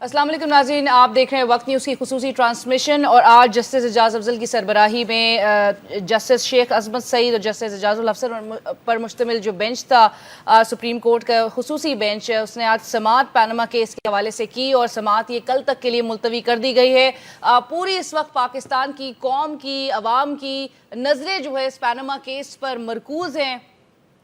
السلام علیکم ناظرین، آپ دیکھ رہے ہیں وقت نیوز کی خصوصی ٹرانسمیشن اور آج جسٹس اعجاز افضل کی سربراہی میں جسٹس شیخ عظمت سعید اور جسٹس اعجاز الحسن پر مشتمل جو بینچ تھا سپریم کورٹ کا خصوصی بینچ ہے، اس نے آج سماعت پاناما کیس کے حوالے سے کی اور سماعت یہ کل تک کے لیے ملتوی کر دی گئی ہے۔ پوری اس وقت پاکستان کی قوم کی عوام کی نظریں جو ہے اس پاناما کیس پر مرکوز ہیں،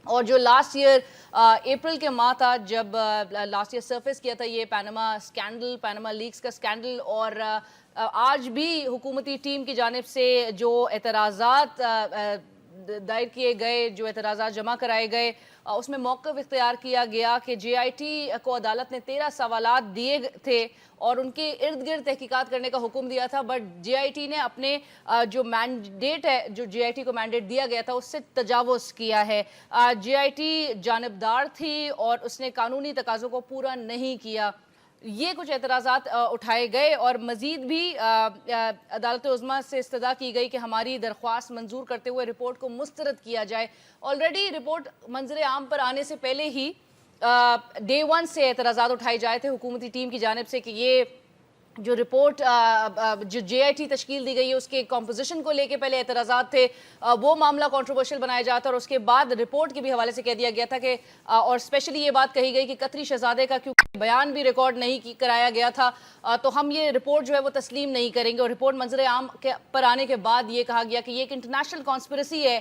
اور جو لاسٹ ایئر اپریل کے ماہ تھا جب لاسٹ ایئر سرفیس کیا تھا یہ پاناما سکینڈل، پاناما لیکس کا سکینڈل، اور آج بھی حکومتی ٹیم کی جانب سے جو اعتراضات دائر کیے گئے، جو اعتراضات جمع کرائے گئے، اس میں موقف اختیار کیا گیا کہ جے آئی ٹی کو عدالت نے 13 سوالات دیے تھے اور ان کے ارد گرد تحقیقات کرنے کا حکم دیا تھا، بٹ جے آئی ٹی نے اپنے جو مینڈیٹ ہے، جو جے آئی ٹی کو مینڈیٹ دیا گیا تھا، اس سے تجاوز کیا ہے۔ جے آئی ٹی جانبدار تھی اور اس نے قانونی تقاضوں کو پورا نہیں کیا۔ یہ کچھ اعتراضات اٹھائے گئے اور مزید بھی عدالت عظمیٰ سے استدعا کی گئی کہ ہماری درخواست منظور کرتے ہوئے رپورٹ کو مسترد کیا جائے۔ آلریڈی رپورٹ منظر عام پر آنے سے پہلے ہی ڈے ون سے اعتراضات اٹھائے جائے تھے حکومتی ٹیم کی جانب سے کہ یہ جو رپورٹ جو جے آئی ٹی تشکیل دی گئی ہے اس کے کمپوزیشن کو لے کے پہلے اعتراضات تھے، وہ معاملہ کنٹروورشل بنایا جاتا اور اس کے بعد رپورٹ کے بھی حوالے سے کہہ دیا گیا تھا کہ اور اسپیشلی یہ بات کہی گئی کہ قطری شہزادے کا کیونکہ بیان بھی ریکارڈ نہیں کرایا گیا تھا تو ہم یہ رپورٹ جو ہے وہ تسلیم نہیں کریں گے، اور رپورٹ منظر عام پر آنے کے بعد یہ کہا گیا کہ یہ ایک انٹرنیشنل کانسپریسی ہے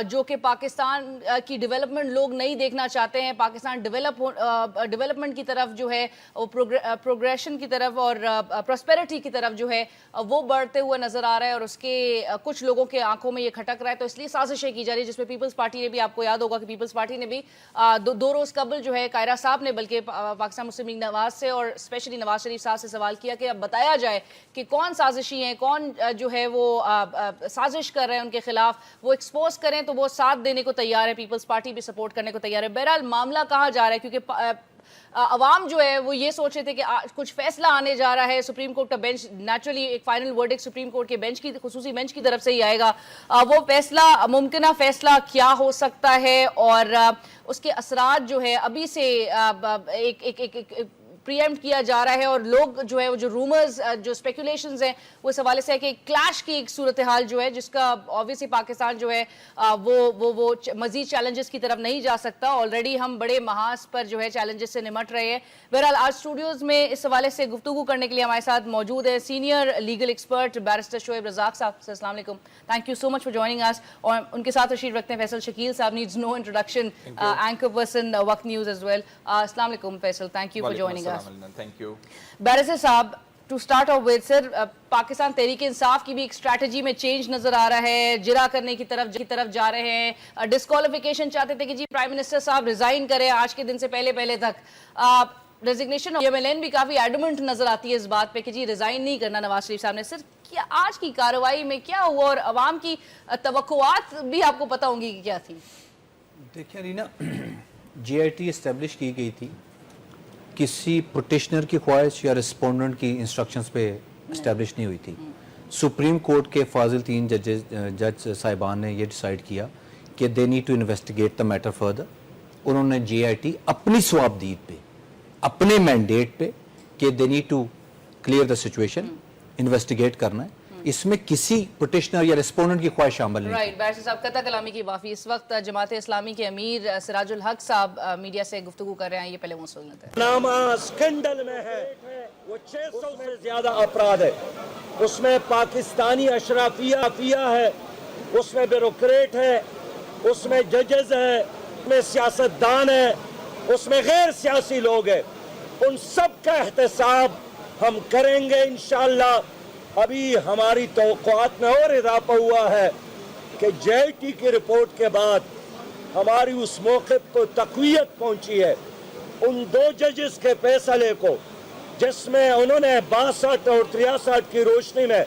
جو کہ پاکستان کی ڈیولپمنٹ لوگ نہیں دیکھنا چاہتے ہیں، پاکستان ڈیولپمنٹ کی طرف جو ہے پروگریشن کی طرف اور پراسپیرٹی کی طرف جو ہے وہ بڑھتے ہوئے نظر آ رہا ہے، اور اس کے کچھ لوگوں کے آنکھوں میں یہ کھٹک رہا ہے، تو اس لیے سازشیں کی جا رہی ہے جس میں پیپلز پارٹی نے بھی، آپ کو یاد ہوگا کہ پیپلز پارٹی نے بھی دو روز قبل جو ہے قاہرہ صاحب نے بلکہ پاکستان مسلم لیگ نواز سے اور اسپیشلی نواز شریف صاحب سے سوال کیا کہ اب بتایا جائے کہ کون سازشی ہیں، کون جو ہے وہ سازش کر رہے ہیں ان کے خلاف، وہ ایکسپوز کریں تو وہ ساتھ دینے کو تیار ہے، پیپلز پارٹی بھی سپورٹ کرنے کو تیار ہے۔ بہرحال معاملہ کہاں جا رہا ہے، کیونکہ عوام جو ہے وہ یہ سوچ رہے تھے کہ کچھ فیصلہ آنے جا رہا ہے، سپریم کورٹ کا بینچ نیچرلی ایک فائنل ورڈکٹ سپریم کورٹ کے بینچ کی خصوصی بینچ کی طرف سے ہی آئے گا، وہ فیصلہ ممکنہ فیصلہ کیا ہو سکتا ہے اور اس کے اثرات جو ہے ابھی سے ایک پریمپٹ کیا جا رہا ہے، اور لوگ جو ہے وہ جو رومرز جو اسپیکولیشنز ہیں وہ اس حوالے سے ہے کہ کلیش کی ایک صورتحال جو ہے جس کا obviously پاکستان جو ہے وہ مزید چیلنجز کی طرف نہیں جا سکتا، آلریڈی ہم بڑے محاذ پر جو ہے چیلنجز سے نمٹ رہے ہیں۔ بہرحال آج اسٹوڈیوز میں اس حوالے سے گفتگو کرنے کے لیے ہمارے ساتھ موجود ہے senior legal expert barrister Shoaib Razzaq sahab. السلام علیکم، thank you so much for joining اس، اور ان کے ساتھ تشریف رکھتے ہیں فیصل شکیل صاحب، needs no introduction, anchor person Waqt news as well. السلام علیکم Faisal, thank you for joining us. Thank you. Barrister صاحب، to start off with sir, Pakistan Tehreek Insaf کی بھی ایک اسٹریٹجی میں چینج نظر آ رہا ہے، جرا کرنے کی طرف جا رہے ہیں، ڈسکوالیفیکیشن چاہتے تھے کہ جی پرائم منسٹر صاحب ریزائن کریں آج کے دن سے پہلے تک، ریزگنیشن ایم ایل این بھی کافی ایڈمنٹ نظر آتی ہے اس بات پہ کہ جی ریزائن نہیں کرنا نواز شریف صاحب نے۔ سر کیا آج کی کارروائی میں کیا ہوا اور عوام کی توقعات بھی آپ کو پتہ ہوں گی کہ کیا تھی؟ دیکھیں رینا، جے آئی ٹی اسٹیبلش کی گئی تھی کسی پروٹیشنر کی خواہش یا ریسپونڈنٹ کی انسٹرکشنز پہ اسٹیبلش نہیں ہوئی تھی۔ سپریم کورٹ کے فاضل 3 جج صاحبان نے یہ ڈیسائیڈ کیا کہ they need to investigate the matter further. انہوں نے جے آئی ٹی اپنی صوابدید پہ، اپنے مینڈیٹ پہ کہ they need to clear the situation, investigate کرنا ہے، اس میں کسی پروٹیشنر یا ریسپونڈنٹ کی خواہش شامل نہیں۔ رائٹ، بیرسٹر صاحب قطع کلامی کی معافی، اس وقت جماعت اسلامی کے امیر سراج الحق صاحب میڈیا سے گفتگو کر رہے ہیں، یہ پہلے وہ سن لیتے ہیں۔ پاناما اسکینڈل میں ہے وہ 600 سے زیادہ افراد ہے، اس میں پاکستانی اشرافیہ ہے، اس میں بیوروکریٹ ہے، اس میں ججز ہے، اس میں سیاستدان ہے، اس میں غیر سیاسی لوگ ہیں، ان سب کا احتساب ہم کریں گے انشاءاللہ۔ ابھی ہماری توقعات میں اور اضافہ ہوا ہے کہ جے آئی ٹی کی رپورٹ کے بعد ہماری اس موقف کو تقویت پہنچی ہے ان 2 ججز کے فیصلے کو، جس میں انہوں نے 62 اور 63 کی روشنی میں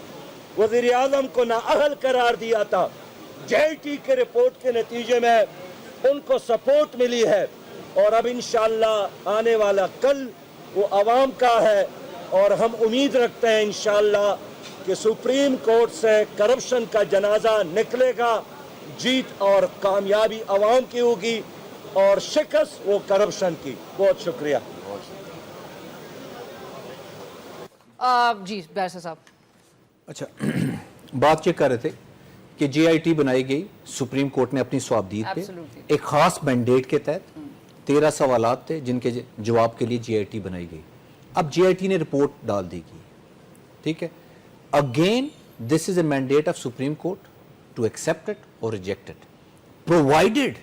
وزیر اعظم کو نااہل قرار دیا تھا۔ جے آئی ٹی کے رپورٹ کے نتیجے میں ان کو سپورٹ ملی ہے، اور اب انشاءاللہ آنے والا کل وہ عوام کا ہے، اور ہم امید رکھتے ہیں انشاءاللہ کہ سپریم کورٹ سے کرپشن کا جنازہ نکلے گا، جیت اور کامیابی عوام کی ہوگی اور شکست وہ کرپشن کی۔ بہت شکریہ۔ جی بیرسٹر صاحب. اچھا بات یہ کر رہے تھے کہ جے آئی ٹی بنائی گئی سپریم کورٹ نے اپنی صوابدید پہ Absolutely. ایک خاص مینڈیٹ کے تحت 13 سوالات تھے جن کے جواب کے لیے جے آئی ٹی بنائی گئی. اب جے آئی ٹی نے رپورٹ ڈال دی گئی, ٹھیک ہے. Again this is a mandate of Supreme Court to accept it اور ریجیکٹ اٹ, پرووائڈیڈ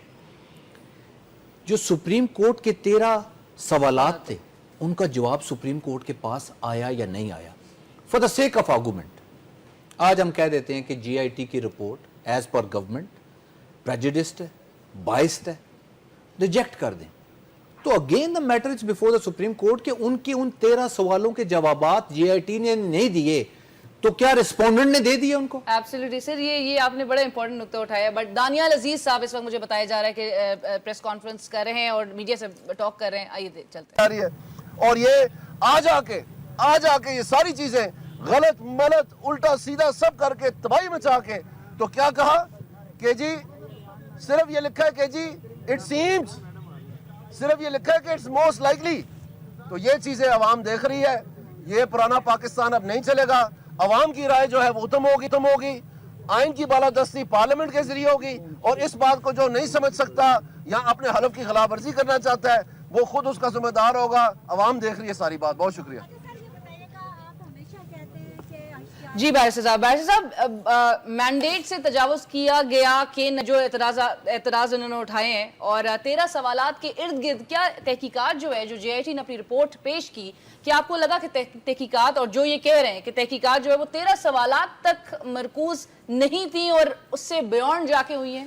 جو سپریم کورٹ کے 13 سوالات تھے ان کا جواب سپریم کورٹ کے پاس آیا یا نہیں آیا. For the sake of argument آج ہم کہہ دیتے ہیں کہ جی آئی ٹی کی report as per government prejudiced ہے, بائسڈ ہے, ریجیکٹ کر دیں. تو again the matter is before the Supreme Court کہ ان کے ان 13 سوالوں کے جوابات جی آئی ٹی نے نہیں دیے تو کیا ریسپونڈنٹ نے دے دیے ان کو؟ ایبسلیٹلی سر, یہ آپ نے بڑا امپورٹنٹ نقطہ اٹھایا. بٹ دانیال عزیز صاحب اس وقت مجھے بتایا جا رہا ہے کہ پریس کانفرنس کر رہے ہیں اور میڈیا سے ٹاک کر رہے ہیں. آئیے چلتے ہیں. اور یہ آ جا کے یہ ساری چیزیں غلط ملت الٹا سیدھا سب کر کے تباہی مچا کے تو کیا کہا کہ جی صرف یہ لکھا ہے کہ جی اٹ سیمز, صرف یہ لکھا ہے کہ اٹس موسٹ لائکلی. تو یہ چیزیں عوام دیکھ رہی ہے. یہ پرانا پاکستان اب نہیں چلے گا. عوام کی رائے جو ہے وہ تم ہوگی, آئین کی بالادستی پارلیمنٹ کے ذریعے ہوگی, اور اس بات کو جو نہیں سمجھ سکتا یا اپنے حلف کی خلاف ورزی کرنا چاہتا ہے وہ خود اس کا ذمہ دار ہوگا. عوام دیکھ رہی ہے ساری بات. بہت شکریہ. جی بیرسٹر صاحب مینڈیٹ سے تجاوز کیا گیا کہ جو اعتراض انہوں نے اٹھائے ہیں اور 13 سوالات کے ارد گرد کیا تحقیقات جو ہے جو جے آئی ٹی نے اپنی رپورٹ پیش کی, کیا آپ کو لگا کہ تحقیقات اور جو یہ کہہ رہے ہیں کہ تحقیقات جو ہے وہ 13 سوالات تک مرکوز نہیں تھیں اور اس سے بیونڈ جا کے ہوئی ہیں؟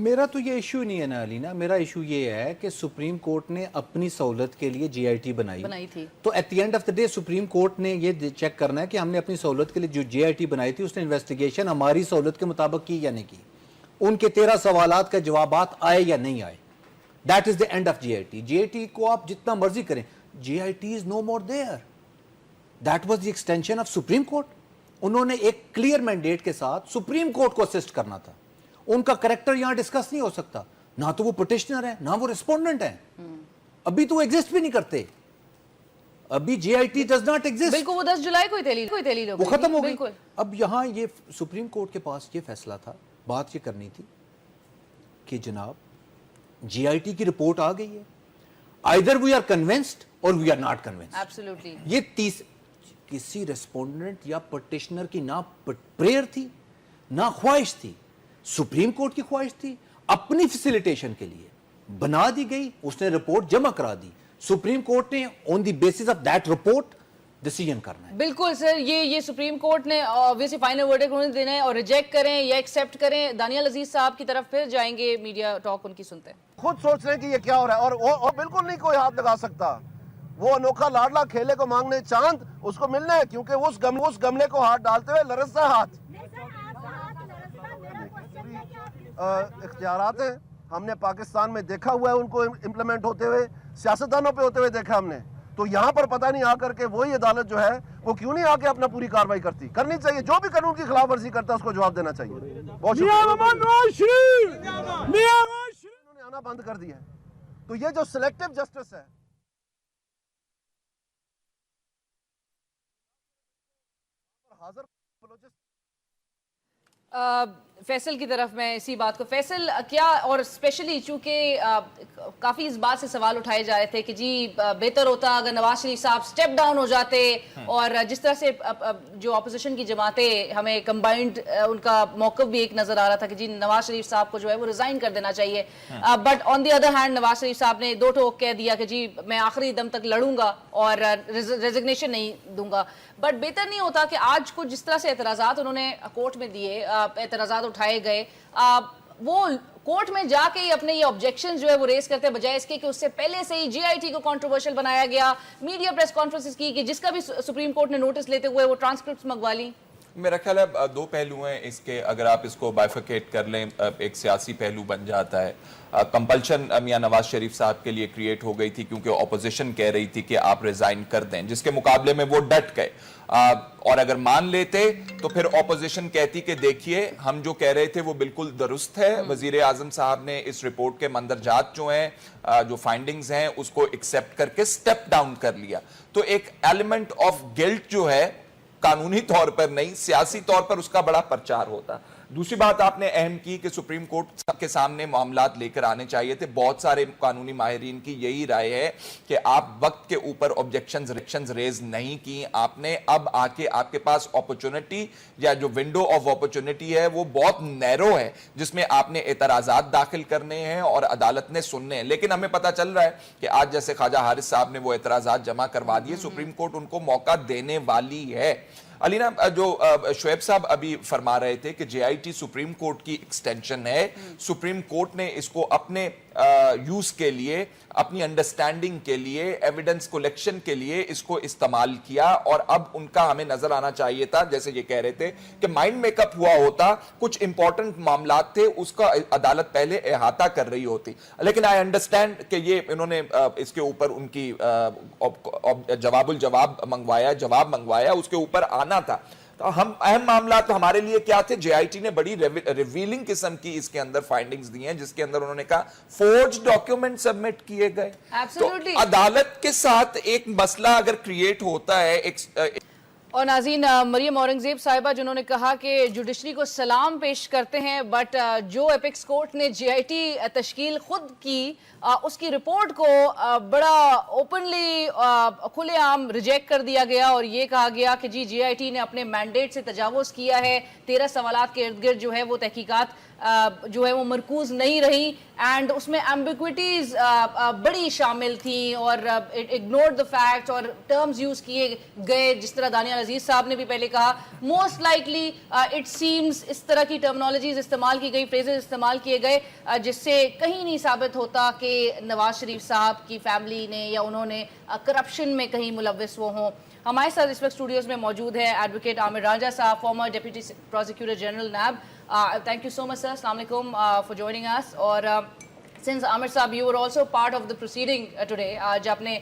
میرا تو یہ ایشو نہیں ہے نا علینا, میرا ایشو یہ ہے کہ سپریم کورٹ نے اپنی سہولت کے لیے جی آئی ٹی بنائی تھی, تو at the end of the day Supreme Court نے یہ چیک کرنا ہے کہ ہم نے اپنی سہولت کے لیے جو جے آئی ٹی بنائی تھی اس نے انویسٹیگیشن ہماری سہولت کے مطابق کی یا نہیں کی, ان کے 13 سوالات کا جوابات آئے یا نہیں آئے. That is the end of J I T. J I T کو آپ جتنا مرضی کریں, J I T is no more there. That was the extension of Supreme Court. انہوں نے ایک کلیئر مینڈیٹ کے ساتھ سپریم کورٹ کو اسسٹ کرنا تھا. ان کا کریکٹر یہاں ڈسکس نہیں ہو سکتا, نہ تو وہ پٹیشنر ہیں نہ وہ ریسپونڈنٹ ہیں. ابھی تو وہ ایگزسٹ بھی نہیں کرتے. ابھی J I T does not exist. بالکل, وہ 10 جولائی کو تحلیل ہو گئی, وہ ختم ہو گئی. اب یہاں یہ سپریم کورٹ کے پاس یہ فیصلہ تھا, بات یہ کرنی تھی کہ جناب جے آئی ٹی کی رپورٹ آ گئی ہے, either we are convinced or we are not convinced. Absolutely. یہ کسی ریسپونڈنٹ یا پٹیشنر کی نہ پریئر تھی نہ خواہش تھی, سپریم کورٹ کی خواہش تھی اپنی فیسیلیٹیشن کے لیے بنا دی گئی. اس نے رپورٹ جمع کرا دی, سپریم کورٹ نے on the basis of that report decision کرنا ہے. بالکل سر, یہ سپریم کورٹ نے obviously فائنل ورڈکٹ انہیں دینا ہے, اور ریجیکٹ کریں یا ایکسیپٹ کریں. دانیال عزیز صاحب کی طرف پھر جائیں گے, میڈیا ٹاک ان کی سنتے ہیں. خود سوچ رہے ہیں کہ یہ کیا ہو رہا ہے, اور بالکل نہیں کوئی ہاتھ لگا سکتا. وہ انوکھا لاڈلا کھیلے کو مانگنے چاند اس کو ملنا ہے, کیونکہ اس گملے کو ہاتھ ڈالتے ہوئے لرزتا ہے ہاتھ. اختیارات ہیں, ہم نے پاکستان میں دیکھا ہوا ہے ان کو امپلیمنٹ ہوتے ہوئے, سیاستدانوں پہ ہوتے ہوئے دیکھا ہم نے. تو یہاں پر پتہ نہیں آ کر کے وہی عدالت جو ہے وہ کیوں نہیں آ کے اپنا پوری کاروائی کرنی چاہیے. جو بھی قانون کی خلاف ورزی کرتا ہے اس کو جواب دینا چاہیے. بہت شکریہ. انہوں نے آنا بند کر دیا ہے. تو یہ جو سلیکٹو جسٹس ہے, حاضر فیصل کی طرف میں اسی بات کو, فیصل کیا, اور اسپیشلی چونکہ کافی اس بات سے سوال اٹھائے جا رہے تھے کہ جی بہتر ہوتا اگر نواز شریف صاحب سٹیپ ڈاؤن ہو جاتے, اور جس طرح سے جو اپوزیشن کی جماعتیں ہمیں کمبائنڈ ان کا موقف بھی ایک نظر آ رہا تھا کہ جی نواز شریف صاحب کو جو ہے وہ ریزائن کر دینا چاہیے. But on the other hand Nawaz Sharif sahab نے دو ٹوک کہہ دیا کہ جی میں آخری دم تک لڑوں گا اور ریزگنیشن نہیں دوں گا. بٹ بہتر نہیں ہوتا کہ آج کو جس طرح سے اعتراضات انہوں نے کورٹ میں دیے, اعتراضات اٹھائے گئے, وہ کورٹ میں جا کے ہی اپنے یہ آبجیکشن جو ہے وہ ریز کرتے بجائے اس کے کہ اس سے پہلے سے ہی جے آئی ٹی کو کنٹروورشل بنایا گیا, میڈیا پریس کانفرنسز کی کہ جس کا بھی سپریم کورٹ نے نوٹس لیتے ہوئے وہ ٹرانسکرپٹس منگوا لی. میرا خیال ہے دو پہلو ہیں اس کے, اگر آپ اس کو بائفیکیٹ کر لیں, ایک سیاسی پہلو بن جاتا ہے. کمپلشن میاں نواز شریف صاحب کے لیے کریٹ ہو گئی تھی کیونکہ اپوزیشن کہہ رہی تھی کہ آپ ریزائن کر دیں, جس کے مقابلے میں وہ ڈٹ گئے. اور اگر مان لیتے تو پھر اپوزیشن کہتی کہ دیکھیے ہم جو کہہ رہے تھے وہ بالکل درست ہے. وزیر اعظم صاحب نے اس رپورٹ کے مندرجات جو ہیں, جو فائنڈنگز ہیں, اس کو ایکسیپٹ کر کے سٹیپ ڈاؤن کر لیا. تو ایک ایلیمنٹ آف گلٹ جو ہے قانونی طور پر نہیں, سیاسی طور پر اس کا بڑا پرچار ہوتا. دوسری بات آپ نے اہم کی کہ سپریم کورٹ کے سامنے معاملات لے کر آنے چاہیے تھے. بہت سارے قانونی ماہرین کی یہی رائے ہے کہ آپ وقت کے اوپر آبجیکشنز ریز نہیں کی. آپ نے اب آ کے, آپ کے پاس اپرچونٹی یا جو ونڈو آف اپرچونٹی ہے وہ بہت نیرو ہے, جس میں آپ نے اعتراضات داخل کرنے ہیں اور عدالت نے سننے ہیں. لیکن ہمیں پتہ چل رہا ہے کہ آج جیسے خواجہ حارث صاحب نے وہ اعتراضات جمع کروا دیے, سپریم کورٹ ان کو موقع دینے والی ہے. علینا, جو شعیب صاحب ابھی فرما رہے تھے کہ J I T supreme court کی ایکسٹینشن ہے, سپریم کورٹ نے اس کو اپنے یوز کے لیے, اپنی انڈرسٹینڈنگ کے لیے, ایویڈنس کولیکشن کے لیے اس کو استعمال کیا. اور اب ان کا ہمیں نظر آنا چاہیے تھا, جیسے یہ کہہ رہے تھے کہ مائنڈ میک اپ ہوا ہوتا, کچھ امپورٹنٹ معاملات تھے اس کا عدالت پہلے احاطہ کر رہی ہوتی. لیکن آئی انڈرسٹینڈ کہ یہ انہوں نے اس کے اوپر ان کی جواب منگوایا, اس کے اوپر آنا تھا. ہم اہم معاملات ہمارے لیے کیا تھے؟ جے آئی ٹی نے بڑی ریویلنگ قسم کی اس کے اندر فائنڈنگز دی ہیں, جس کے اندر انہوں نے کہا فورج ڈاکیومنٹ سبمٹ کیے گئے. تو عدالت کے ساتھ ایک مسئلہ اگر کریٹ ہوتا ہے. اور ناظرین, مریم اورنگزیب صاحبہ جنہوں نے کہا کہ جوڈیشری کو سلام پیش کرتے ہیں, بٹ جو ایپیکس کورٹ نے جے آئی ٹی تشکیل خود کی, اس کی رپورٹ کو بڑا اوپنلی کھلے عام ریجیکٹ کر دیا گیا اور یہ کہا گیا کہ جے آئی ٹی نے اپنے مینڈیٹ سے تجاوز کیا ہے. 13 سوالات کے ارد گرد جو ہے وہ تحقیقات جو ہے وہ مرکوز نہیں رہی, اینڈ اس میں ایمبیگوٹیز بڑی شامل تھیں اور اگنورڈ دا فیکٹ اور ٹرمز یوز کیے گئے, جس طرح دانیال عزیز صاحب نے بھی پہلے کہا. موسٹ لائکلی اٹ سیمز اس طرح کی ٹرمنالوجیز استعمال کی گئی, فریزز استعمال کیے گئے, جس سے کہیں نہیں ثابت ہوتا کہ نواز شریف صاحب کی فیملی نے یا انہوں نے کرپشن میں کہیں ملوث وہ ہوں. ہمارے ساتھ اس وقت اسٹوڈیوز میں موجود ہے ایڈوکیٹ عامر راجہ صاحب, former deputy prosecutor general NAB. Thank you so much, sir. Assalamu alaikum for joining us. اور since Amir صاحب you were also part of the proceeding today, آج آپ نے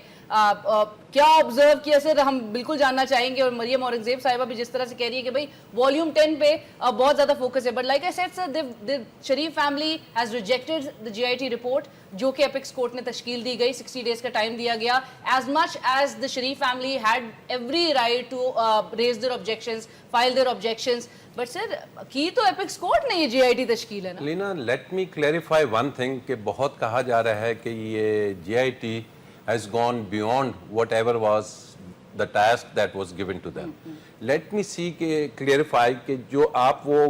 کیا آبزرو کیا سر, ہم بالکل جاننا چاہیں گے. اور مریم اورنگزیب صاحبہ بھی جس طرح سے کہہ رہی ہے کہ بھائی والیوم 10 پہ بہت زیادہ فوکس ہے, but like I said sir, the Sharif family has rejected the GIT report جو کہ اپیکس کورٹ نے تشکیل دی گئی, 60 days کا ٹائم دیا گیا. As much as the Sharif family had every right to raise their objections, file their objections, but sir کی تو ایپیکس کورٹ نے یہ جے آئی ٹی تشکیل ہے نا. لینا, let me clarify one thing کہ بہت کہا جا رہا ہے کہ یہ J I T has gone beyond whatever was the task that was given to them. Let me see کہ clarify کہ جو آپ وہ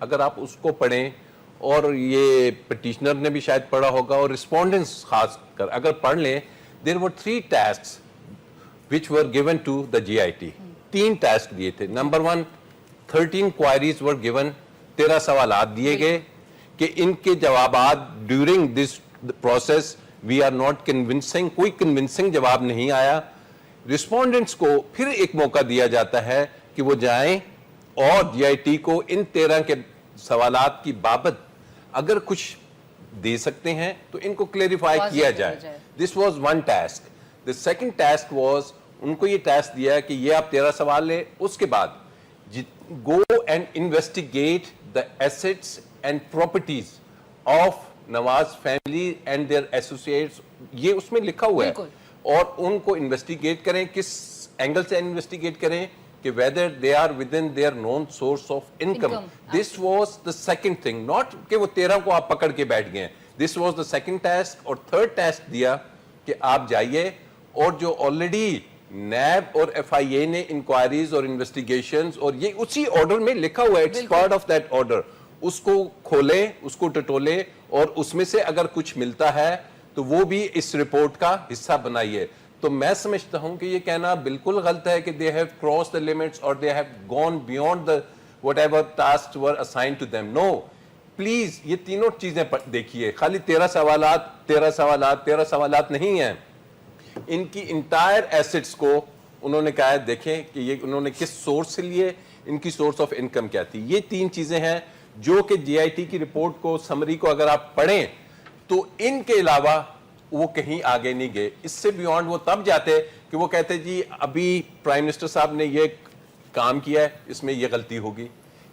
اگر آپ اس کو پڑھیں, اور یہ پٹیشنر نے بھی شاید پڑھا ہوگا اور رسپونڈنٹس خاص کر اگر پڑھ لیں, there were 3 tasks which were given to the GIT. 3 task دیے تھے. نمبر 1, 13 queries were given, 13 سوالات دیے گئے کہ ان کے جوابات during this process we are not convincing, کوئی convincing جواب نہیں آیا. رسپونڈنٹس کو پھر ایک موقع دیا جاتا ہے کہ وہ جائیں اور جی آئی ٹی کو ان 13 کے سوالات کی بابت اگر کچھ دے سکتے ہیں تو ان کو کلیریفائی کیا جائے. This was one task. The second task was, ان کو یہ ٹاسک دیا کہ یہ آپ 13 سوال لیں, اس کے بعد go and investigate the assets and properties of Nawaz family and their associates. یہ اس میں لکھا ہوا ہے, اور ان کو انویسٹیگیٹ کریں. کس اینگل سے انویسٹیگیٹ کریں کہ whether they are within their known source of income. This was the second thing, not کہ وہ 13 کو آپ پکڑ کے بیٹھ گئے. This was the second task. اور third task دیا کہ آپ جائیے اور جو آلریڈی نیب اور ایف آئی اے نے انکوائریز اور انویسٹیگیشنز, اور یہ اسی آرڈر میں لکھا ہوا ہے, it's part of that order, اس کو کھولیں, اس کو ٹٹولیں, اور اس میں سے اگر کچھ ملتا ہے تو وہ بھی اس رپورٹ کا حصہ بنائیے. تو میں سمجھتا ہوں کہ یہ کہنا بالکل غلط ہے کہ they have crossed the limits or they have gone beyond the whatever tasks were assigned to them. No, please یہ تینوں چیزیں دیکھیے. خالی 13 سوالات نہیں ہیں. ان کی انٹائر ایسٹس کو انہوں نے کہا ہے دیکھیں کہ یہ انہوں نے کس سورس سے لیے, ان کی سورس آف انکم کیا تھی. یہ 3 چیزیں ہیں جو کہ جے آئی ٹی کی رپورٹ کو سمری کو اگر آپ پڑھیں تو ان کے علاوہ وہ کہیں آگے نہیں گئے. اس سے بیونڈ وہ تب جاتے کہ وہ کہتے جی ابھی پرائم منسٹر صاحب نے یہ کام کیا ہے, اس میں یہ غلطی ہوگی,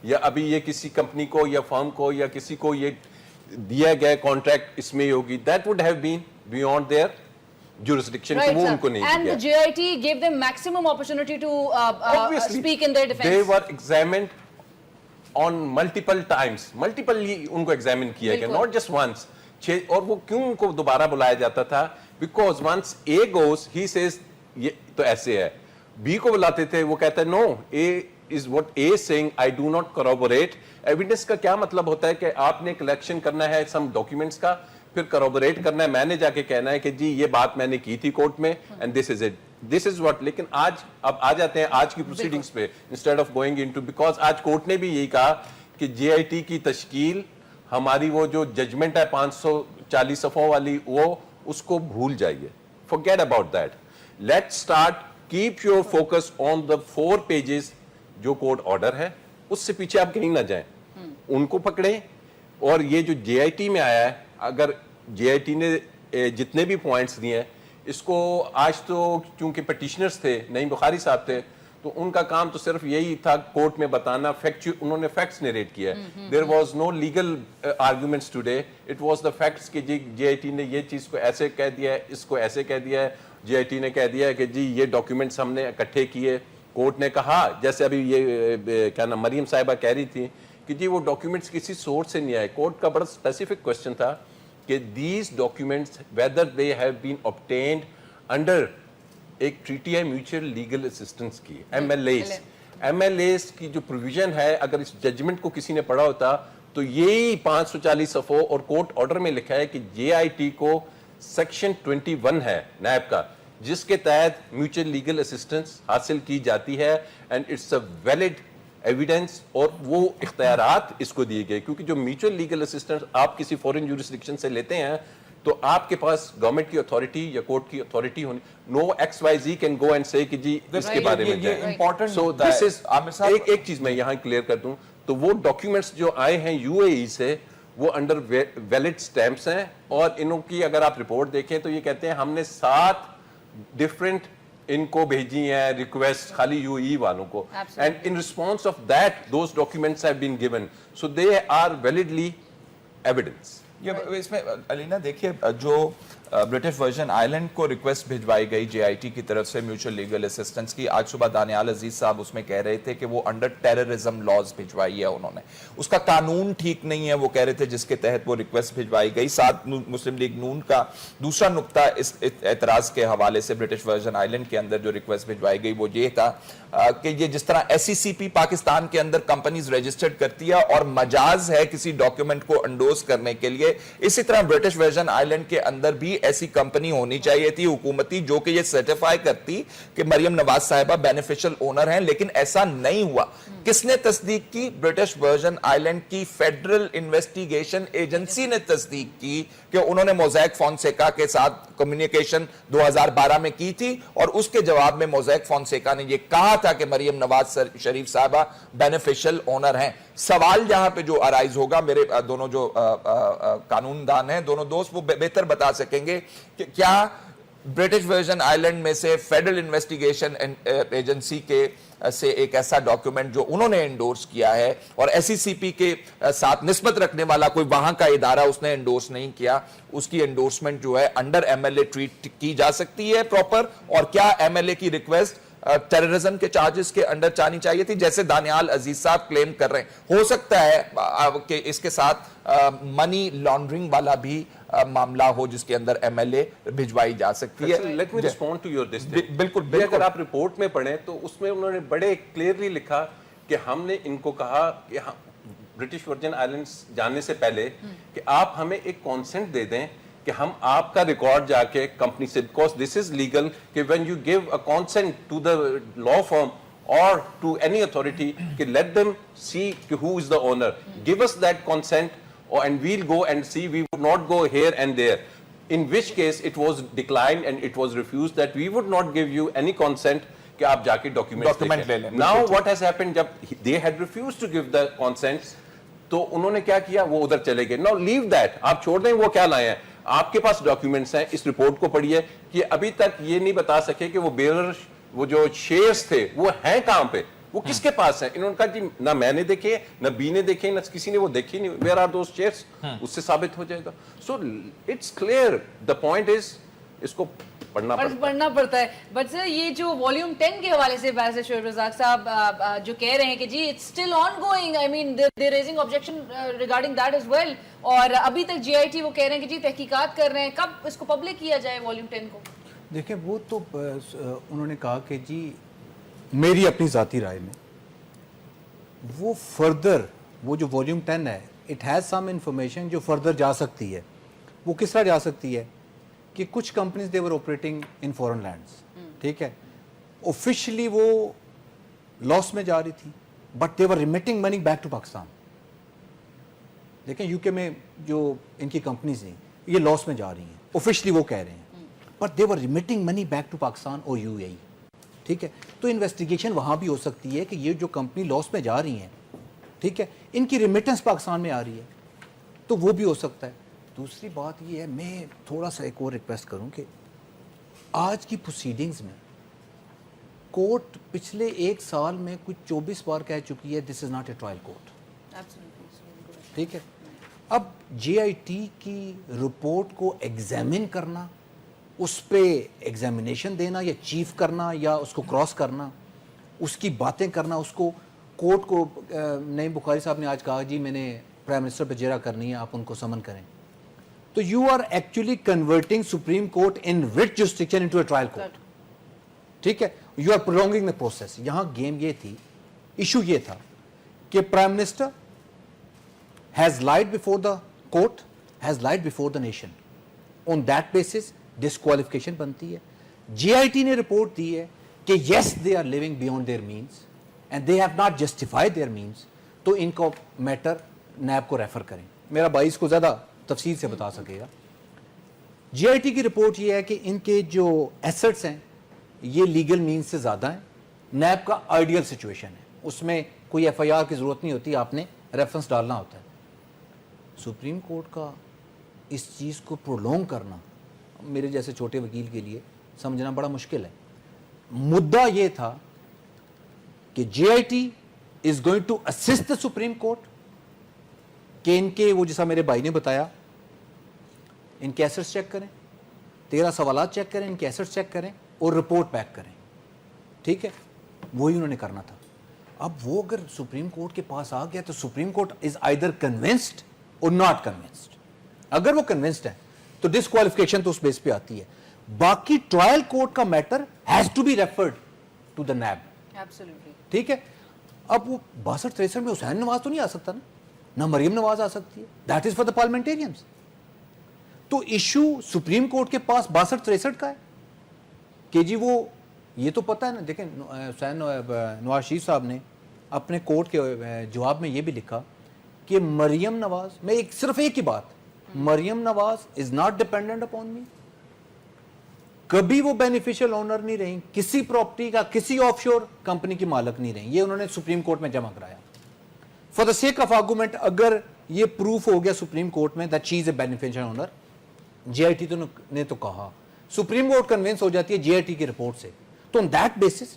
یا ابھی یہ کسی کمپنی کو یا فرم کو یا کسی کو یہ دیا گیا کانٹریکٹ اس میں ہی ہوگی. That would have been beyond their jurisdiction کہ وہ ان کو نہیں دیا. And the JIT gave them maximum opportunity to speak in their defense. They were examined on multiple times. Multiply ان کو examine کیا گیا, not just once. اور وہ کیوں ان کو دوبارہ بلایا جاتا تھا؟ Because once A goes, he says یہ تو ایسے ہے. B کو بلاتے تھے, وہ کہتا ہے no, A is what A is saying, I do not corroborate. Evidence کا کیا مطلب ہوتا ہے کہ آپ نے کلیکشن کرنا ہے some documents کا, پھر کروبریٹ کرنا ہے, میں نے جا کے کہنا ہے کہ جی یہ بات میں نے کی تھی کورٹ میں and this is it, this is what. لیکن آج اب آ جاتے ہیں آج کی پروسیڈنگز پہ instead of going into, because آج کورٹ نے بھی یہی کہا کہ جے آئی ٹی کی تشکیل ہماری وہ جو ججمنٹ ہے 540 صفحوں والی وہ اس کو بھول جائیے, forget about that. Let's start, keep your focus on the 4 pages جو کورٹ آرڈر ہے, اس سے پیچھے آپ کہیں نہ جائیں, ان کو پکڑیں. اور یہ جو جے آئی ٹی میں آیا ہے, اگر جے آئی ٹی نے جتنے بھی پوائنٹس دیے ہیں اس کو, آج تو چونکہ پٹیشنرز تھے, نعیم بخاری صاحب تھے, تو ان کا کام تو صرف یہی تھا کورٹ میں بتانا, انہوں نے فیکٹس نریٹ کیا ہے. There was no legal arguments today, it was the facts کہ جی جے آئی ٹی نے یہ چیز کو ایسے کہہ دیا ہے, اس کو ایسے کہہ دیا ہے, جے آئی ٹی نے کہہ دیا ہے کہ جی یہ ڈاکیومنٹس ہم نے اکٹھے کیے. کورٹ نے کہا, جیسے ابھی یہ کیا نام مریم صاحبہ کہہ رہی تھی کہ جی وہ ڈاکیومنٹس کسی سورس سے نہیں آئے. کورٹ کا بڑا اسپیسیفک کوشچن تھا کہ these documents whether they have been obtained under ایک ٹریٹی ہے میوچل لیگل اسسٹنس کی, ایم ایل ایز کی جو پروویژن ہے, اگر اس ججمنٹ کو کسی نے پڑھا ہوتا تو یہی 540 صفحوں اور کورٹ آرڈر میں لکھا ہے کہ جے آئی ٹی کو سیکشن 21 ہے نیب کا جس کے تحت میوچل لیگل اسسٹنس حاصل کی جاتی ہے, and it's a valid evidence, اور وہ اختیارات اس کو دیے گئے. کیونکہ جو میوچل لیگل اسسٹنس آپ کسی فورن جورسڈکشن سے لیتے ہیں تو آپ کے پاس گورنمنٹ کی اتھارٹی یا کورٹ کی اتھارٹی ہونی, no X Y Z can go and سے کہ جی اس کے بارے میں جائیں. سو دس از ایک چیز میں یہاں کلیئر کر دوں, تو وہ ڈاکیومنٹس جو آئے ہیں یو اے ای سے وہ انڈر ویلڈ سٹیمپس ہیں, اور انہوں کی اگر آپ رپورٹ دیکھیں تو یہ کہتے ہیں ہم نے 7 ڈفرینٹ ان کو بھیجی ہیں ریکویسٹ خالی یو ای والوں کو, and in response of that those documents have been given, so they are validly evidence. اس میں علینا دیکھیے جو برٹش ورجن آئلینڈ کو ریکویسٹ بھجوائی گئی جے آئی ٹی کی طرف سے میوچل لیگل اسسٹنس کی, آج صبح دانیال عزیز صاحب اس میں کہہ رہے تھے کہ وہ انڈر ٹیررزم لاز بھجوائی ہے انہوں نے, اس کا قانون ٹھیک نہیں ہے وہ کہہ رہے تھے جس کے تحت وہ ریکویسٹ بھجوائی گئی. ساتھ مسلم لیگ نون کا دوسرا نقطہ اس اعتراض کے حوالے سے برٹش ورجن آئلینڈ کے اندر جو ریکویسٹ بھجوائی گئی وہ یہ تھا کہ یہ جس طرح ایس سی سی پی پاکستان کے اندر کمپنیز رجسٹرڈ کرتی ہے اور مجاز ہے کسی ڈاکیومنٹ کو انڈوز کرنے کے لیے, اسی طرح برٹش ورجن آئلینڈ کے اندر بھی ایسی کمپنی ہونی چاہیے تھی حکومتی جو کہ یہ سرٹیفائی کرتی کہ مریم نواز صاحبہ بینیفیشل اونر ہیں, لیکن ایسا نہیں ہوا. کس نے تصدیق کی؟ برٹش ورجن آئلینڈ کی فیڈرل انویسٹیگیشن ایجنسی نے تصدیق کی کہ انہوں نے موزیک فونسیکا کے ساتھ کمیونیکیشن 2012 میں کی تھی, اور اس کے جواب میں موزیک فونسیکا نے یہ کہا تھا کہ مریم نواز شریف صاحبہ بینیفیشل اونر ہیں. سوال جہاں پہ جو ارائز ہوگا, میرے دونوں جو قانون دان ہیں دونوں دوست وہ بہتر بتا سکیں گے کہ کیا برٹش ورجن آئلینڈ میں سے فیڈرل انویسٹیگیشن ایجنسی کے سے ایک ایسا ڈاکیومنٹ جو انہوں نے انڈورس کیا ہے اور ایس سی سی پی کے ساتھ نسبت رکھنے والا کوئی وہاں کا ادارہ اس نے انڈورس نہیں کیا, اس کی انڈورسمنٹ جو ہے under MLA treat کی جا سکتی ہے پراپر, اور کیا ایم ایل اے کی ریکویسٹ ٹیررزم کے چارجز کے انڈر جانی چاہیے تھی جیسے دانیال عزیز صاحب کلیم کر رہے ہیں. ہو سکتا ہے کہ اس کے ساتھ منی لانڈرنگ والا بھی معاملہ ہو جس کے اندر ایم ایل اے بھجوائی جا سکتی ہے. Let me respond to your this thing. بالکل اگر آپ رپورٹ میں پڑھیں تو اس میں انہوں نے بڑے کلیئرلی لکھا کہ ہم نے ان کو کہا کہ برٹش ورجن آئلینڈز جانے سے پہلے کہ آپ ہمیں ایک کانسنٹ دے دیں کہ ہم آپ کا ریکارڈ جا کے کمپنی سے, بیکاز دس از لیگل کہ when you give a consent to the law firm اور ٹو اینی اتھارٹی کہ لیٹ دم سی کہ who is the owner, give us that consent and we'll go and see, we would not go here and there, in which case it was declined and it was refused that we would not give you any consent کہ آپ جا کے document لے لیں. Now what has happened, جب they had refused to give the consents, تو انہوں نے کیا کیا, وہ ادھر چلے گئے. Now leave that, آپ چھوڑ دیں وہ کیا لائے ہیں. آپ کے پاس ڈاکیومنٹس ہیں, اس رپورٹ کو پڑھیے کہ ابھی تک یہ نہیں بتا سکے کہ وہ بیرر, وہ جو شیئرز تھے وہ ہیں کہاں پہ, وہ کس کے پاس ہیں. انہوں نے کہا جی نہ میں نے دیکھے, نہ بی نے دیکھے, نہ کسی نے وہ دیکھی نہیں. Where are those shares? اس سے ثابت ہو جائے گا. So it's clear, the point is اس کو پڑھنا پڑتا ہے. بٹ سر یہ جو والیوم 10 کے حوالے سے بیرسٹر شعیب رزاق صاحب جو کہہ رہے ہیں کہ جی it's still on going, I mean they raising objection regarding that as well, اور ابھی تک جی آئی ٹی وہ کہہ رہے ہیں کہ جی تحقیقات کر رہے ہیں, کب اس کو پبلک کیا جائے والیوم 10 کو؟ دیکھیں وہ تو انہوں نے کہا کہ جی میری اپنی ذاتی رائے میں وہ فردر, وہ جو والیوم 10 ہے اٹ ہیز سم انفارمیشن جو فردر جا سکتی ہے. وہ کس طرح جا سکتی ہے کہ کچھ companies they were operating in foreign lands, ٹھیک ہے, آفیشلی وہ لاس میں جا رہی تھی but they were remitting money back to Pakistan. دیکھیں یو کے میں جو ان کی کمپنیز ہیں یہ لاس میں جا رہی ہیں, آفیشلی وہ کہہ رہے ہیں, but they were remitting money back to Pakistan اور یو اے ای, ٹھیک ہے. تو انویسٹیگیشن وہاں بھی ہو سکتی ہے کہ یہ جو کمپنی لاس میں جا رہی ہیں, ٹھیک ہے, ان کی ریمیٹنس پاکستان میں آ رہی ہے, تو وہ بھی ہو سکتا ہے. دوسری بات یہ ہے, میں تھوڑا سا ایک اور ریکویسٹ کروں کہ آج کی پروسیڈنگز میں کورٹ پچھلے ایک سال میں کچھ 24 بار کہہ چکی ہے this is not a trial court, ٹھیک ہے. اب جے آئی ٹی کی رپورٹ کو ایگزامن کرنا, اس پہ ایگزامینیشن دینا یا چیف کرنا یا اس کو کراس کرنا, اس کی باتیں کرنا, اس کو کورٹ کو, نعیم بخاری صاحب نے آج کہا جی میں نے پرائم منسٹر پہ جرا کرنی ہے, آپ ان کو سمن کریں. تو you are actually converting Supreme Court in writ jurisdiction into a trial court, ٹھیک ہے. You are prolonging the process. یہاں گیم یہ تھی, ایشو یہ تھا کہ prime minister has lied before the court, has lied before the nation. On that basis disqualification بنتی ہے. جے آئی ٹی نے رپورٹ دی ہے کہ yes they are living beyond their means and they have not justified their means, تو ان کو metre NAB کو ریفر کریں. میرا بھائی اس کو زیادہ تفصیل سے بتا سکے گا. جے آئی ٹی کی رپورٹ یہ ہے کہ ان کے جو ایسٹس ہیں یہ لیگل مینس سے زیادہ ہیں. نیب کا آئیڈیل سچویشن ہے, اس میں کوئی ایف آئی آر کی ضرورت نہیں ہوتی, آپ نے ریفرنس ڈالنا ہوتا ہے. سپریم کورٹ کا اس چیز کو پرولونگ کرنا میرے جیسے چھوٹے وکیل کے لیے سمجھنا بڑا مشکل ہے. مدعا یہ تھا کہ J I T is going to assist the Supreme Court, کہ ان کے وہ جیسا میرے بھائی نے بتایا ان کے ایسٹس چیک کریں, 13 سوالات چیک کریں, ان کے ایسٹس چیک کریں اور رپورٹ بیک کریں, ٹھیک ہے. وہی انہوں نے کرنا تھا. اب وہ اگر سپریم کورٹ کے پاس آ گیا تو supreme court is either convinced اور ناٹ کنونسڈ. اگر وہ کنونسڈ ہے تو ڈسکوالیفیکیشن تو اس بیس پہ آتی ہے. باقی ٹرائل کورٹ کا matter has to be referred to the NAB, ٹھیک ہے. اب وہ 62-63 میں حسین نواز تو نہیں آ سکتا نا, نہ مریم نواز آ سکتی ہے, that is for the parliamentarians. تو ایشو سپریم کورٹ کے پاس 62-63 کا ہے کہ جی وہ یہ تو پتہ ہے نا. دیکھیں حسین نواز شریف صاحب نے اپنے کورٹ کے جواب میں یہ بھی لکھا کہ مریم نواز, میں صرف ایک ہی بات, Maryam Nawaz is not dependent upon me. کبھی وہ بینیفیشل اونر نہیں رہی کسی پراپرٹی کا, کسی آف شور کمپنی کی مالک نہیں رہی. یہ انہوں نے سپریم کورٹ میں جمع کرایا. For the sake of argument اگر یہ پروف ہو گیا سپریم کورٹ میں that she is a beneficial owner, J I T نے تو کہا, سپریم کورٹ کنوینس ہو جاتی ہے جے آئی ٹی کی رپورٹ سے, تو آن دیٹ بیسس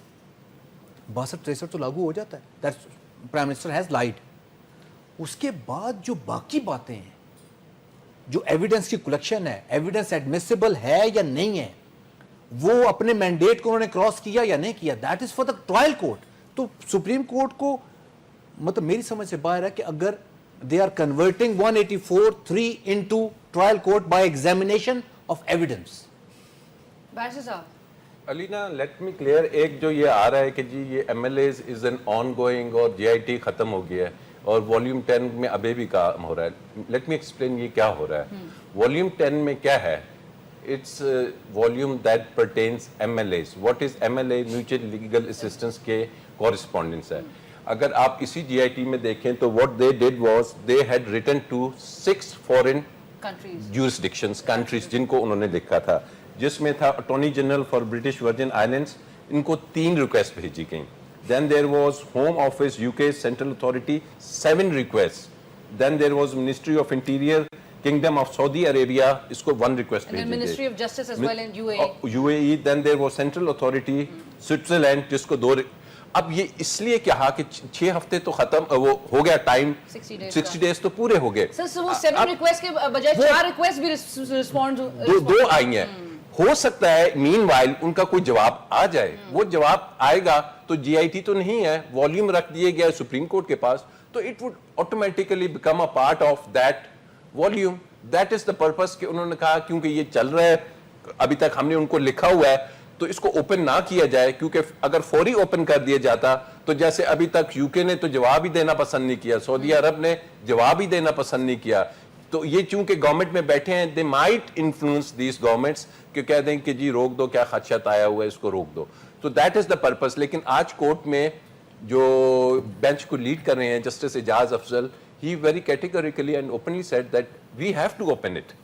62-63 تو لاگو ہو جاتا ہے. That prime minister has lied. اس کے بعد جو باقی باتیں ہیں, جو ایویڈنس کی کلیکشن ہے, ایویڈنس ایڈمیسیبل ہے یا نہیں ہے, وہ اپنے مینڈیٹ کو انہوں نے کراس کیا یا نہیں کیا, that is for the trial court. تو سپریم کورٹ کو مطلب میری سمجھ سے باہر ہے کہ اگر they are converting 184(3) into trial court by examination of evidence. بارشا صاحب علینا لیٹ می کلیئر, ایک جو یہ آ رہا ہے کہ جی یہ MLAs is an ongoing اور جے آئی ٹی ختم ہو گیا ہے اور والیوم 10 میں ابھی بھی کام ہو رہا ہے. لیٹ می ایکسپلین یہ کیا ہو رہا ہے. والیوم 10 میں کیا ہے, it's volume that pertains MLAs. What is MLA? Mutual legal assistance کے کورسپونڈنس ہے. اگر آپ اسی جی آئی ٹی میں دیکھیں تو what they did was they had written to 6 foreign jurisdictions, countries, جن کو انہوں نے لکھا تھا, جس میں تھا attorney general for British Virgin Islands, ان کو 3 ریکویسٹ بھیجی گئیں. Then there was Home Office UK Central Authority 7 requests. Then there was Ministry of Interior Kingdom of Saudi Arabia, اس کو 1 request And بھیجی then گئی. Ministry of Justice as well in UAE. UAE, then there was Central Authority Switzerland, جس کو 2. اب یہ اس لیے کہا کہ 6 ہفتے تو ختم وہ ہو گیا ٹائم, 60 days تو پورے ہو گئے. سر وہ 7 ریکویسٹ کے بجائے 4 ریکویسٹ بھی رسپونڈ دو آئی ہیں. ہو سکتا ہے مین وائل ان کا کوئی جواب آ جائے. وہ جواب آئے گا تو جی آئی ٹی تو نہیں ہے, والیوم رکھ دیے گیا سپریم کورٹ کے پاس, تو it would automatically become a part of that volume. That is the purpose کہ انہوں نے کہا کیونکہ یہ چل رہا ہے ابھی تک ہم نے ان کو لکھا ہوا ہے تو اس کو اوپن نہ کیا جائے, کیونکہ اگر فوری اوپن کر دیا جاتا تو جیسے ابھی تک یو کے نے تو جواب ہی دینا پسند نہیں کیا, سعودی عرب نے جواب ہی دینا پسند نہیں کیا, تو یہ چونکہ گورنمنٹ میں بیٹھے ہیں they might influence these governments کہ کہہ دیں کہ جی روک دو, کیا خدشات آیا ہوا ہے اس کو روک دو. تو دیٹ از دا پرپز. لیکن آج کورٹ میں جو بینچ کو لیڈ کر رہے ہیں Justice Ejaz Afzal, he very categorically and openly said that we have to open it.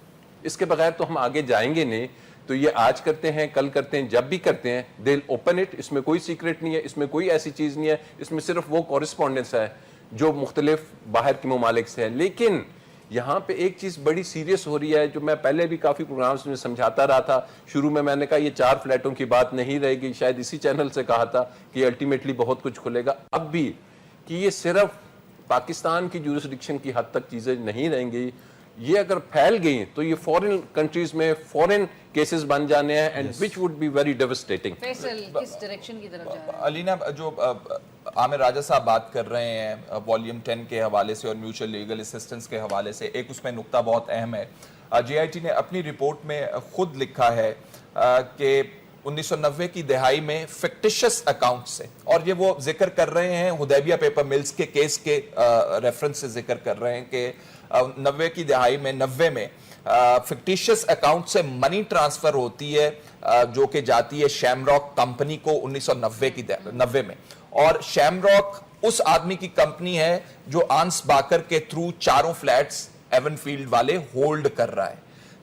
اس کے بغیر تو ہم آگے جائیں گے نہیں. تو یہ آج کرتے ہیں, کل کرتے ہیں, جب بھی کرتے ہیں they'll open it. اس میں کوئی سیکرٹ نہیں ہے, اس میں کوئی ایسی چیز نہیں ہے, اس میں صرف وہ کورسپونڈنس ہے جو مختلف باہر کے ممالک سے ہے. لیکن یہاں پہ ایک چیز بڑی سیریس ہو رہی ہے جو میں پہلے بھی کافی پروگرامز میں سمجھاتا رہا تھا. شروع میں نے کہا یہ 4 فلیٹوں کی بات نہیں رہے گی, شاید اسی چینل سے کہا تھا کہ الٹیمیٹلی بہت کچھ کھلے گا. اب بھی کہ یہ صرف پاکستان کی جورسڈکشن کی حد تک چیزیں نہیں رہیں گی, یہ اگر پھیل گئی تو یہ فورن کنٹریز میں فورن کیسز بن جانے ہیں and which would be very devastating. Faisal کس ڈائریکشن کی طرف جا رہا ہے؟ علینا, جو عامر راجہ صاحب بات کر رہے ہیں والیوم 10 کے حوالے سے اور میوچل لیگل اسسٹنس کے حوالے سے, ایک اس میں نقطہ بہت اہم ہے. جی آئی ٹی نے اپنی رپورٹ میں خود لکھا ہے کہ 1990 کی دہائی میں فکٹیشس اکاؤنٹ سے, اور یہ وہ ذکر کر رہے ہیں حدیبیہ پیپر ملز کے کیس کے ریفرنس سے ذکر کر رہے ہیں کہ 90 کی دہائی میں 90 میں فکٹیشس اکاؤنٹ سے منی ٹرانسفر ہوتی ہے جو کہ جاتی ہے شیم راک کمپنی کو 1990 میں, اور شیم راک اس آدمی کی کمپنی ہے جو آنس باکر کے تھرو 4 فلیٹس ایون فیلڈ والے ہولڈ کر رہا ہے.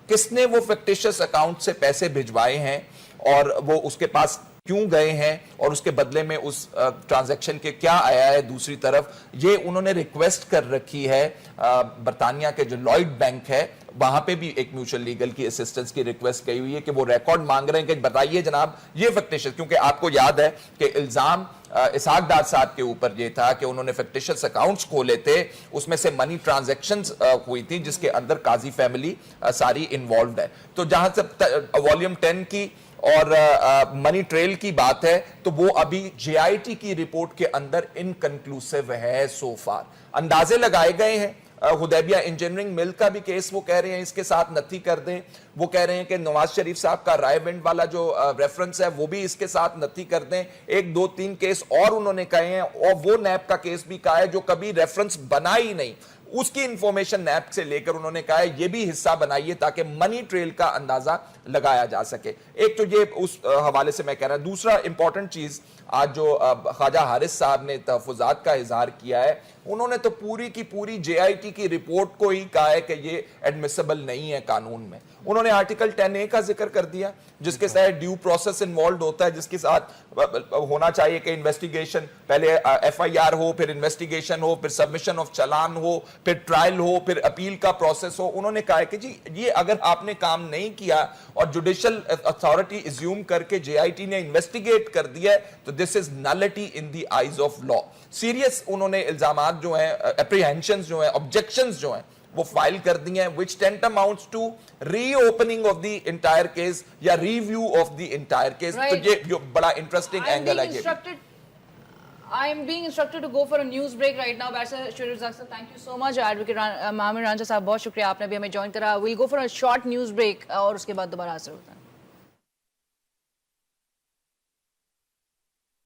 کس نے وہ فکٹیشس اکاؤنٹ سے پیسے بھجوائے ہیں اور وہ اس کے پاس کیوں گئے ہیں اور اس کے بدلے میں اس ٹرانزیکشن کے کیا آیا ہے دوسری طرف, یہ انہوں نے ریکویسٹ کر رکھی ہے. برطانیہ کے جو لائڈ بینک ہے وہاں پہ بھی ایک میوچل لیگل کی اسسٹنس کی ریکویسٹ کی ہوئی ہے کہ وہ ریکارڈ مانگ رہے ہیں کہ بتائیے جناب یہ فکٹیشس, کیونکہ آپ کو یاد ہے کہ الزام اسحاق ڈار صاحب کے اوپر یہ تھا کہ انہوں نے فکٹیشس اکاؤنٹس کھولے تھے, اس میں سے منی ٹرانزیکشنز ہوئی تھی جس کے اندر قاضی فیملی ساری انوالوڈ ہے. تو جہاں سے والیوم 10 کی اور منی ٹریل کی بات ہے تو وہ ابھی جے آئی ٹی کی رپورٹ کے اندر انکنکلوسیو ہے سو فار. اندازے لگائے گئے ہیں, حدیبیہ انجینئرنگ مل کا بھی کیس وہ کہہ رہے ہیں اس کے ساتھ نتھی کر دیں, وہ کہہ رہے ہیں کہ نواز شریف صاحب کا رائے ونڈ والا جو ریفرنس ہے وہ بھی اس کے ساتھ نتھی کر دیں. 1 2 3 کیس اور انہوں نے کہے ہیں, اور وہ نیب کا کیس بھی کہا ہے جو کبھی ریفرنس بنا ہی نہیں, اس کی انفارمیشن نیب سے لے کر انہوں نے کہا ہے یہ بھی حصہ بنائیے تاکہ منی ٹریل کا اندازہ لگایا جا سکے. ایک تو یہ اس حوالے سے میں کہہ رہا ہوں. دوسرا امپورٹنٹ چیز آج جو خواجہ حارث صاحب نے تحفظات کا اظہار کیا ہے, انہوں نے تو پوری کی پوری جے آئی ٹی کی رپورٹ کو ہی کہا ہے کہ یہ ایڈمیسیبل نہیں ہے قانون میں. انہوں نے آرٹیکل 10A کا ذکر کر دیا جس کے ساتھ ڈیو پروسیس انوالوڈ ہوتا ہے, جس کے ساتھ ہونا چاہیے کہ انویسٹیگیشن پہلے ایف آئی آر ہو, پھر انویسٹیگیشن ہو, پھر سبمیشن آف چلان ہو, پھر ٹرائل ہو, پھر اپیل کا پروسیس ہو. انہوں نے کہا ہے کہ جی یہ اگر آپ نے کام نہیں کیا اور جوڈیشل اتھارٹی ایزیوم کر کے جے آئی ٹی نے انویسٹیگیٹ کر دیا ہے تو this is nullity in the eyes of law. Serious انہوں نے الزامات جو ہیں, اپریہنشنز جو ہیں, آبجیکشنز جو ہیں وہ فائل کر دی ہیں which tend amounts to reopening of the entire case یا review of the entire case. تو یہ جو بڑا انٹرسٹنگ اینگل ہے یہ. I am being instructed to go for a news break right now. Barrister Shuri Razak sir, thank you so much. Advocate Amir Ranjha صاحب بہت شکریہ, آپ نے بھی ہمیں جوائن کرا. We'll go for a short news break اور اس کے بعد دوبارہ حاضر ہوتا ہے.